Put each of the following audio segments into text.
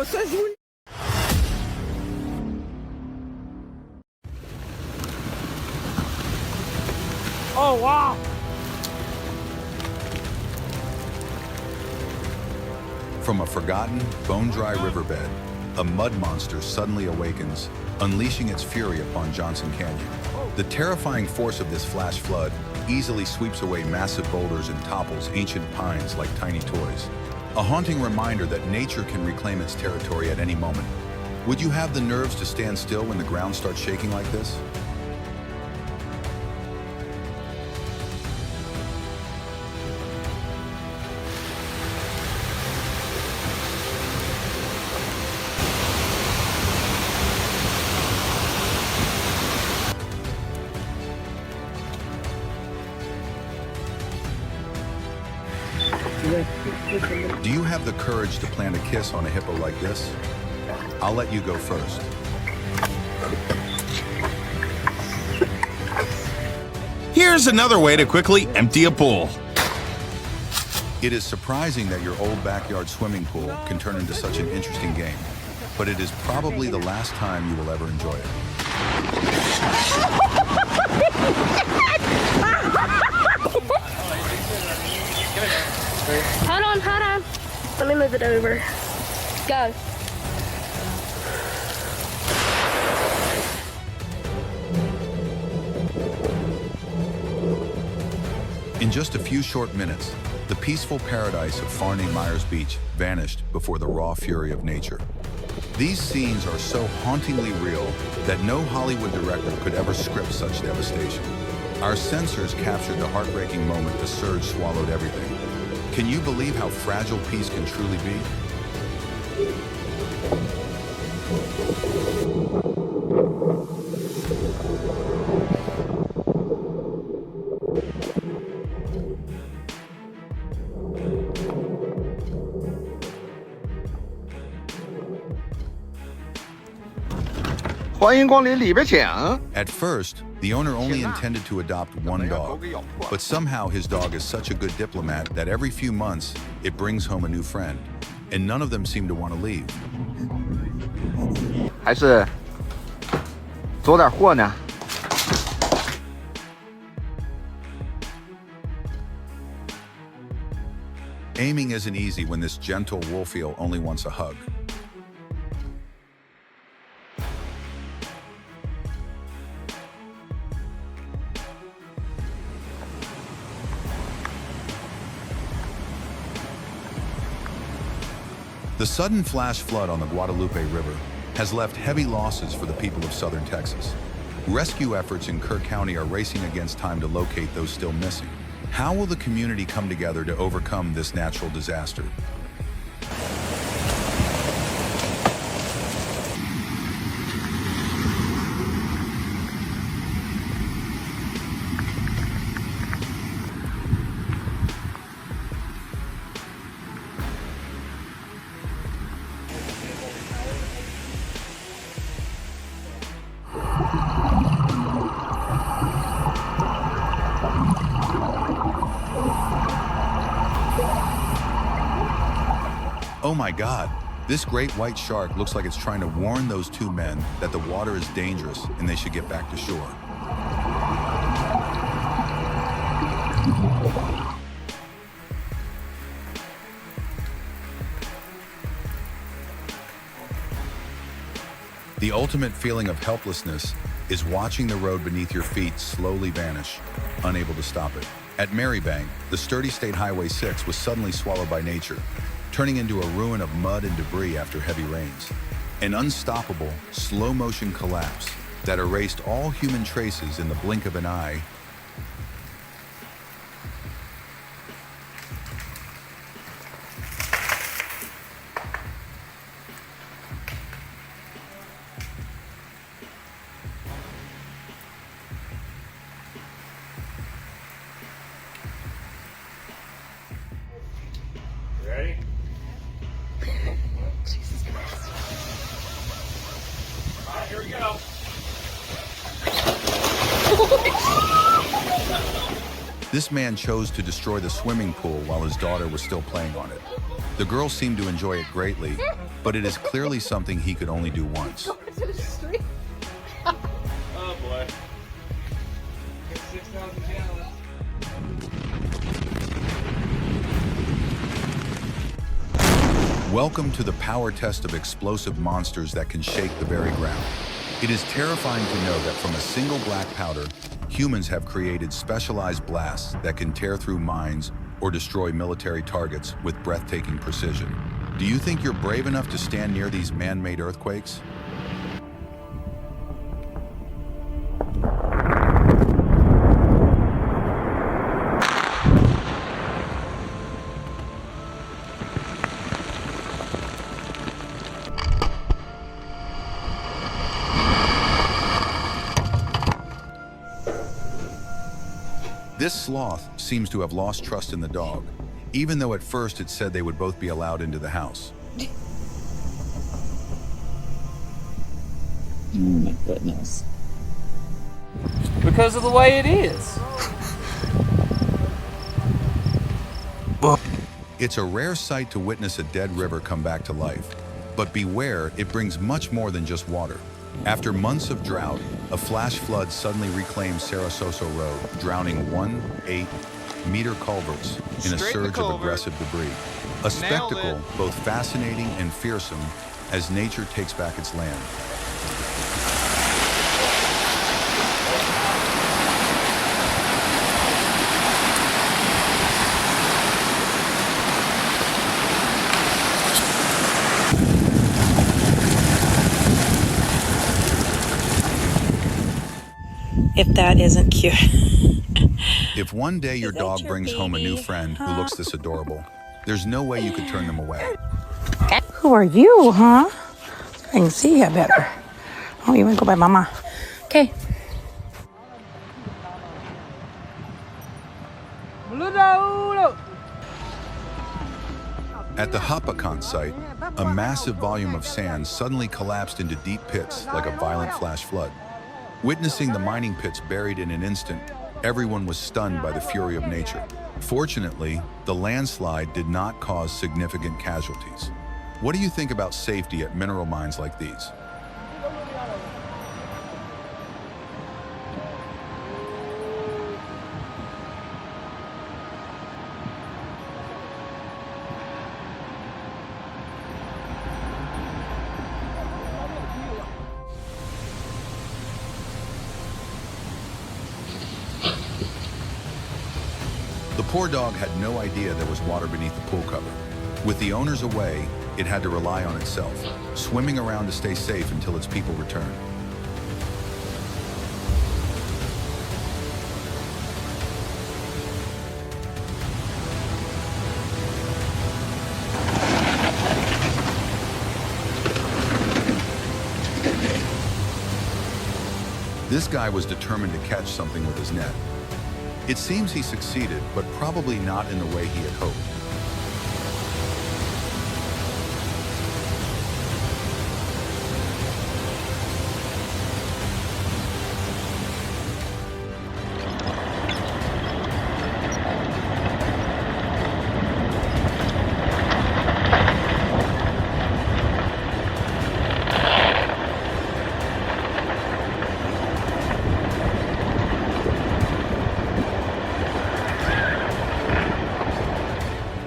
ça joue. Oh wow! From a forgotten, bone-dry riverbed, a mud monster suddenly awakens, unleashing its fury upon Johnson Canyon. The terrifying force of this flash flood easily sweeps away massive boulders and topples ancient pines like tiny toys. A haunting reminder that nature can reclaim its territory at any moment. Would you have the nerves to stand still when the ground starts shaking like this? Do you have the courage to plant a kiss on a hippo like this? I'll let you go first. Here's another way to quickly empty a pool. It is surprising that your old backyard swimming pool can turn into such an interesting game, but it is probably the last time you will ever enjoy it. Hold on. Let me move it over. Go. In just a few short minutes, the peaceful paradise of Farney Myers Beach vanished before the raw fury of nature. These scenes are so hauntingly real that no Hollywood director could ever script such devastation. Our censors captured the heartbreaking moment the surge swallowed everything. Can you believe how fragile peace can truly be? At first, the owner only intended to adopt one dog, but somehow his dog is such a good diplomat that every few months it brings home a new friend, and none of them seem to want to leave. 还是走点货呢。 Aiming isn't easy when this gentle wolf eel only wants a hug. The sudden flash flood on the Guadalupe River has left heavy losses for the people of southern Texas. Rescue efforts in Kirk County are racing against time to locate those still missing. How will the community come together to overcome this natural disaster? Oh my God, this great white shark looks like it's trying to warn those two men that the water is dangerous and they should get back to shore. The ultimate feeling of helplessness is watching the road beneath your feet slowly vanish, unable to stop it. At Marybank, the sturdy State Highway 6 was suddenly swallowed by nature, turning into a ruin of mud and debris after heavy rains. An unstoppable, slow-motion collapse that erased all human traces in the blink of an eye. Ready? Jesus Christ. All right, here we go. This man chose to destroy the swimming pool while his daughter was still playing on it. The girl seemed to enjoy it greatly, but it is clearly something he could only do once. Oh boy. 6,000 gallons. Welcome to the power test of explosive monsters that can shake the very ground. It is terrifying to know that from a single black powder, humans have created specialized blasts that can tear through mines or destroy military targets with breathtaking precision. Do you think you're brave enough to stand near these man-made earthquakes? This sloth seems to have lost trust in the dog, even though at first it said they would both be allowed into the house. Oh my goodness. Because of the way it is. It's a rare sight to witness a dead river come back to life, but beware, it brings much more than just water. After months of drought, a flash flood suddenly reclaimed Sarasoso Road, drowning 1.8-meter culverts in a surge of aggressive debris. A spectacle both fascinating and fearsome as nature takes back its land. If that isn't cute. If one day your dog brings home a new friend who looks this adorable, there's no way you could turn them away. Who are you, huh? I can see you better. Oh, you want to go by Mama? Okay. At the Hapakant site, a massive volume of sand suddenly collapsed into deep pits like a violent flash flood. Witnessing the mining pits buried in an instant, everyone was stunned by the fury of nature. Fortunately, the landslide did not cause significant casualties. What do you think about safety at mineral mines like these? The poor dog had no idea there was water beneath the pool cover. With the owners away, it had to rely on itself, swimming around to stay safe until its people returned. This guy was determined to catch something with his net. It seems he succeeded, but probably not in the way he had hoped.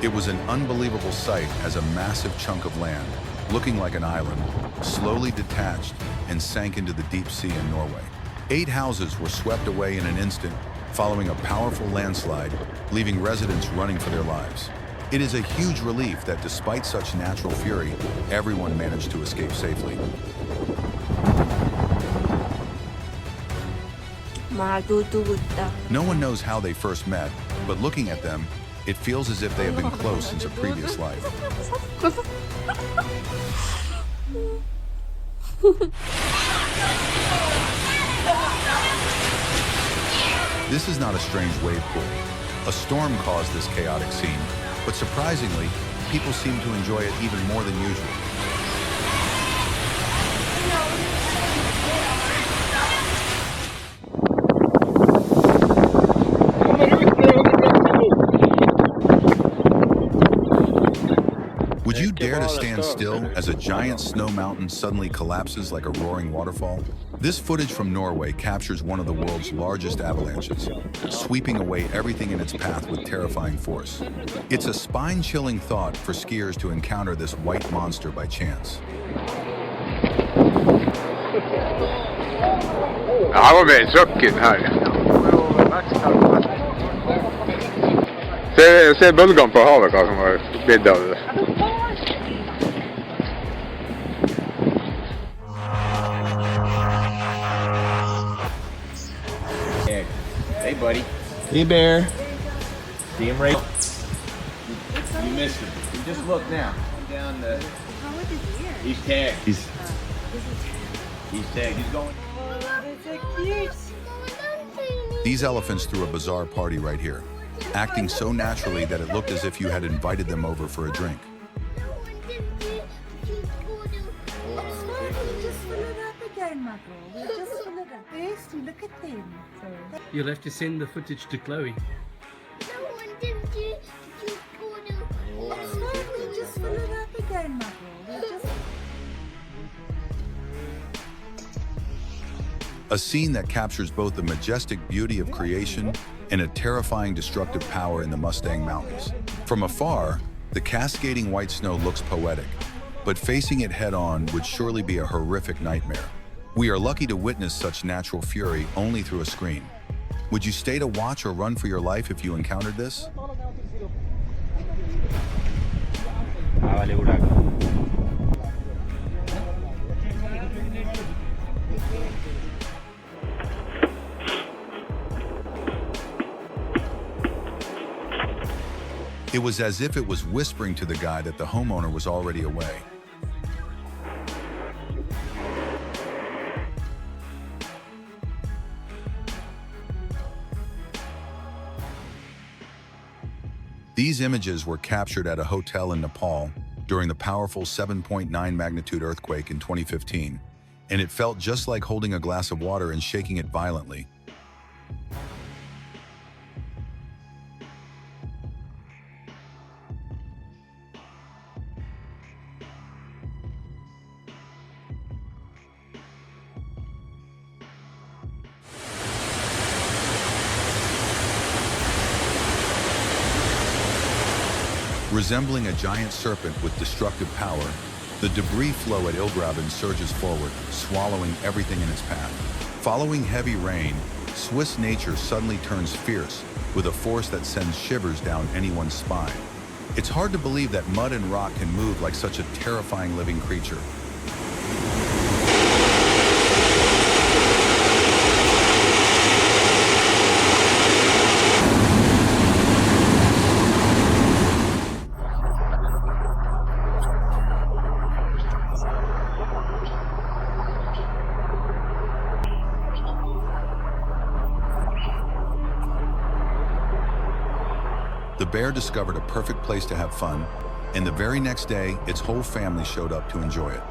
It was an unbelievable sight as a massive chunk of land, looking like an island, slowly detached and sank into the deep sea in Norway. 8 houses were swept away in an instant, following a powerful landslide, leaving residents running for their lives. It is a huge relief that despite such natural fury, everyone managed to escape safely. No one knows how they first met, but looking at them, it feels as if they have been close since a previous life. This is not a strange wave pool. A storm caused this chaotic scene, but surprisingly, people seem to enjoy it even more than usual. dare to stand still as a giant snow mountain suddenly collapses like a roaring waterfall? This footage from Norway captures one of the world's largest avalanches, sweeping away everything in its path with terrifying force. It's a spine-chilling thought for skiers to encounter this white monster by chance. Ja, vad med trucken här. Se bølgene på havet hva som har blitt av det. Hey, buddy. Hey, Bear. See him right? You missed him. You just look now. Down the. He's tagged. He's tagged. He's going. These elephants threw a bizarre party right here, acting so naturally that it looked as if you had invited them over for a drink. You'll have to send the footage to Chloe. A scene that captures both the majestic beauty of creation and a terrifying destructive power in the Mustang Mountains. From afar, the cascading white snow looks poetic, but facing it head-on would surely be a horrific nightmare. We are lucky to witness such natural fury only through a screen. Would you stay to watch or run for your life if you encountered this? It was as if it was whispering to the guy that the homeowner was already away. These images were captured at a hotel in Nepal during the powerful 7.9 magnitude earthquake in 2015, and it felt just like holding a glass of water and shaking it violently. Resembling a giant serpent with destructive power, the debris flow at Ilgraben surges forward, swallowing everything in its path. Following heavy rain, Swiss nature suddenly turns fierce with a force that sends shivers down anyone's spine. It's hard to believe that mud and rock can move like such a terrifying living creature. The bear discovered a perfect place to have fun, and the very next day, its whole family showed up to enjoy it.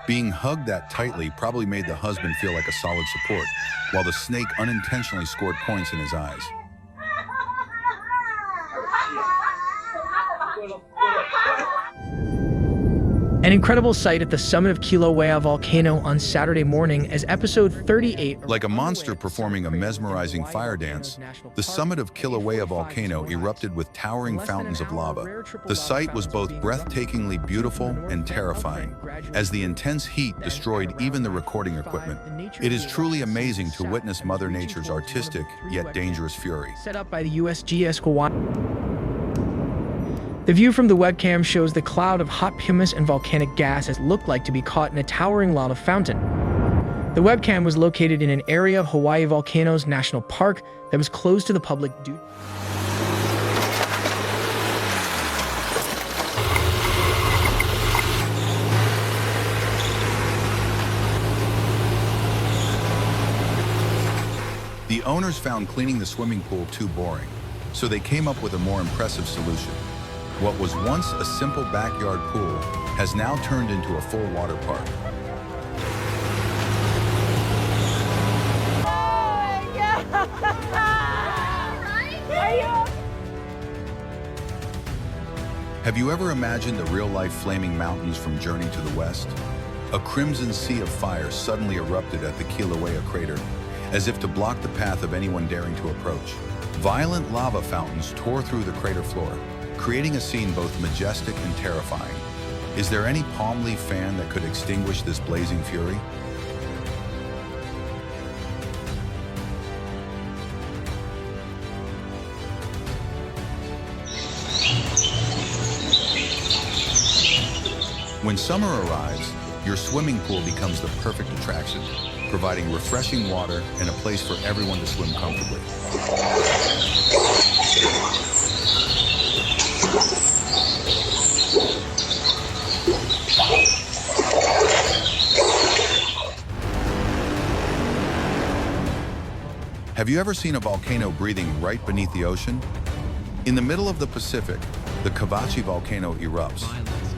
Being hugged that tightly probably made the husband feel like a solid support, while the snake unintentionally scored points in his eyes. An incredible sight at the summit of Kilauea volcano on Saturday morning as episode 38. Like a monster performing a mesmerizing fire dance, the summit of Kilauea volcano erupted with towering fountains of lava. The sight was both breathtakingly beautiful and terrifying, as the intense heat destroyed even the recording equipment. It is truly amazing to witness Mother Nature's artistic yet dangerous fury. Set up by the USGS Hawaii. The view from the webcam shows the cloud of hot pumice and volcanic gas as it looked like to be caught in a towering lava fountain. The webcam was located in an area of Hawaii Volcanoes National Park that was closed to the public due. The owners found cleaning the swimming pool too boring, so they came up with a more impressive solution. What was once a simple backyard pool has now turned into a full water park. Have you ever imagined the real-life flaming mountains from Journey to the West? A crimson sea of fire suddenly erupted at the Kilauea crater, as if to block the path of anyone daring to approach. Violent lava fountains tore through the crater floor, creating a scene both majestic and terrifying. Is there any palm leaf fan that could extinguish this blazing fury? When summer arrives, your swimming pool becomes the perfect attraction, providing refreshing water and a place for everyone to swim comfortably. Have you ever seen a volcano breathing right beneath the ocean? In the middle of the Pacific, the Cavachi volcano erupts,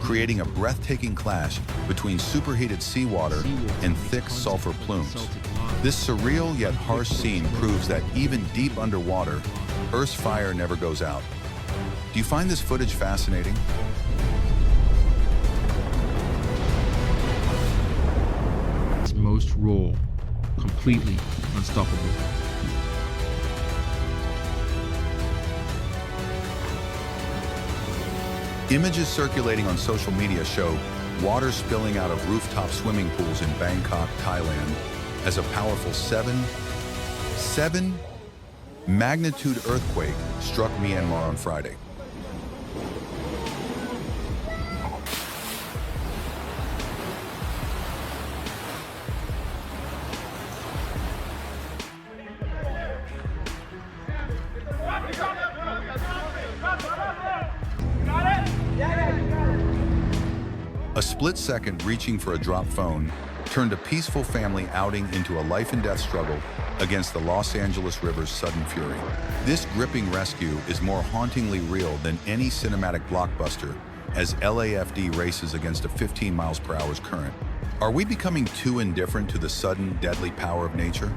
creating a breathtaking clash between superheated seawater and thick sulfur plumes. This surreal yet harsh scene proves that even deep underwater, Earth's fire never goes out. Do you find this footage fascinating? It's most raw, completely unstoppable. Images circulating on social media show water spilling out of rooftop swimming pools in Bangkok, Thailand, as a powerful 7 magnitude earthquake struck Myanmar on Friday. A split second reaching for a dropped phone turned a peaceful family outing into a life-and-death struggle against the Los Angeles River's sudden fury. This gripping rescue is more hauntingly real than any cinematic blockbuster as LAFD races against a 15 miles per hour current. Are we becoming too indifferent to the sudden, deadly power of nature?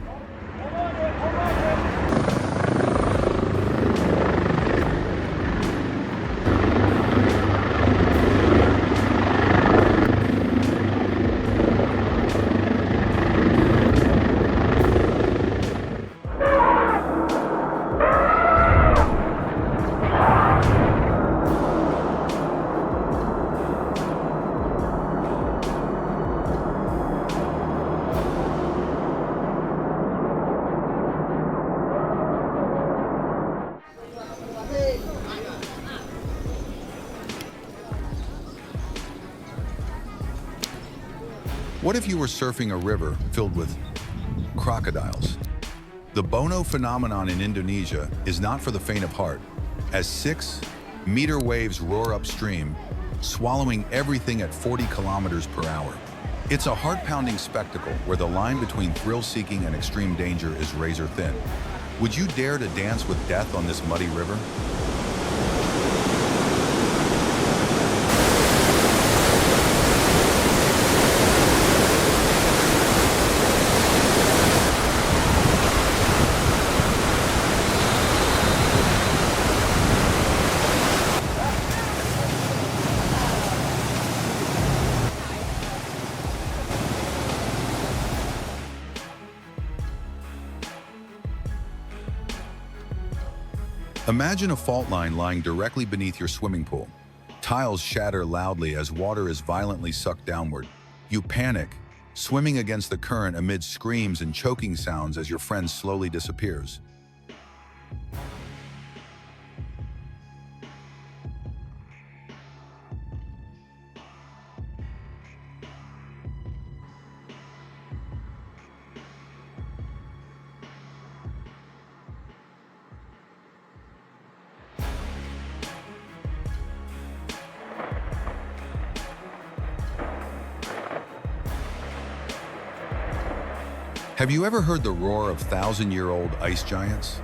What if you were surfing a river filled with crocodiles? The Bono phenomenon in Indonesia is not for the faint of heart, as 6-meter waves roar upstream, swallowing everything at 40 kilometers per hour. It's a heart-pounding spectacle where the line between thrill-seeking and extreme danger is razor thin. Would you dare to dance with death on this muddy river? Imagine a fault line lying directly beneath your swimming pool. Tiles shatter loudly as water is violently sucked downward. You panic, swimming against the current amid screams and choking sounds as your friend slowly disappears. Have you ever heard the roar of thousand-year-old ice giants?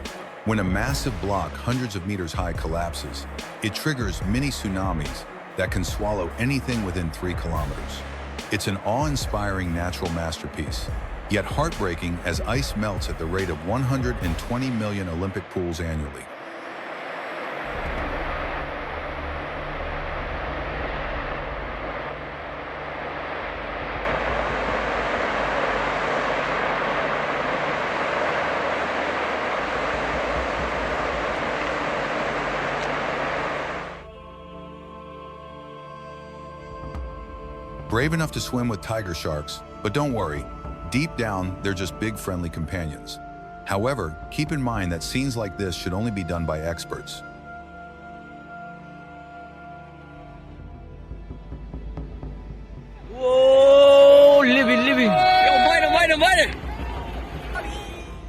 When a massive block hundreds of meters high collapses, it triggers mini tsunamis that can swallow anything within 3 kilometers. It's an awe-inspiring natural masterpiece, yet heartbreaking as ice melts at the rate of 120 million Olympic pools annually. Brave enough to swim with tiger sharks, but don't worry, deep down, they're just big friendly companions. However, keep in mind that scenes like this should only be done by experts. Whoa, living.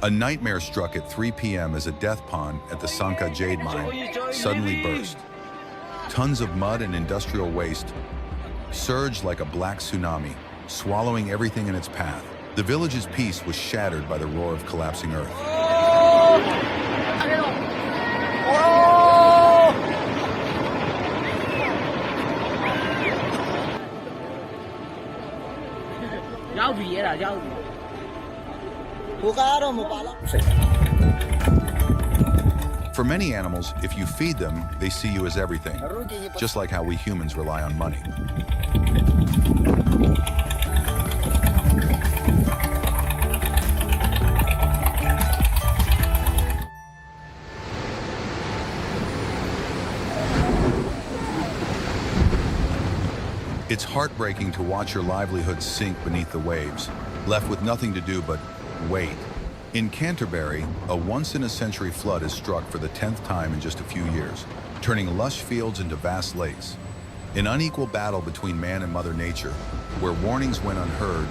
A nightmare struck at 3 p.m. as a death pond at the Sanka Jade Mine suddenly burst. Tons of mud and industrial waste surged like a black tsunami, swallowing everything in its path. The village's peace was shattered by the roar of collapsing earth. For many animals, if you feed them, they see you as everything, just like how we humans rely on money. It's heartbreaking to watch your livelihood sink beneath the waves, left with nothing to do but wait. In Canterbury, a once-in-a-century flood has struck for the 10th time in just a few years, turning lush fields into vast lakes. An unequal battle between man and Mother Nature, where warnings went unheard